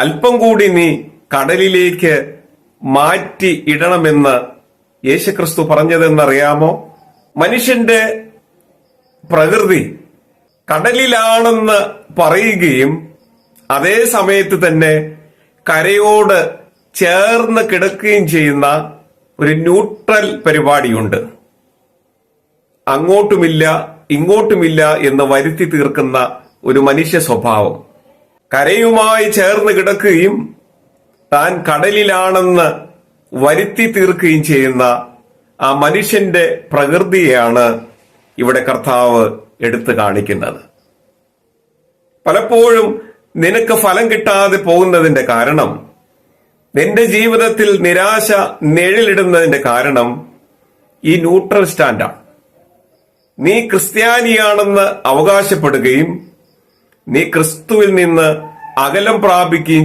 അല്പം കൂടി നീ കടലിലേക്ക് മാറ്റി ഇടണമെന്ന് യേശുക്രിസ്തു പറഞ്ഞതെന്നറിയാമോ? മനുഷ്യന്റെ പ്രകൃതി കടലിലാണെന്ന് പറയുകയും അതേ സമയത്ത് തന്നെ കരയോട് ചേർന്ന് കിടക്കുകയും ചെയ്യുന്ന ഒരു ന്യൂട്രൽ പരിപാടിയുണ്ട്. അങ്ങോട്ടുമില്ല ഇങ്ങോട്ടുമില്ല എന്ന് വരുത്തി തീർക്കുന്ന ഒരു മനുഷ്യ സ്വഭാവം. കരയുമായി ചേർന്ന് കിടക്കുകയും താൻ കടലിലാണെന്ന് വരുത്തി തീർക്കുകയും ചെയ്യുന്ന ആ മനുഷ്യന്റെ പ്രകൃതിയെയാണ് ഇവിടെ കർത്താവ് എടുത്തു കാണിക്കുന്നത്. പലപ്പോഴും നിനക്ക് ഫലം കിട്ടാതെ പോകുന്നതിന്റെ കാരണം, നിന്റെ ജീവിതത്തിൽ നിരാശ നിഴലിടുന്നതിന്റെ കാരണം ഈ ന്യൂട്രൽ സ്റ്റാൻഡാണ്. നീ ക്രിസ്ത്യാനിയാണെന്ന് അവകാശപ്പെടുകയും നീ ക്രിസ്തുവിൽ നിന്ന് അകലം പ്രാപിക്കുകയും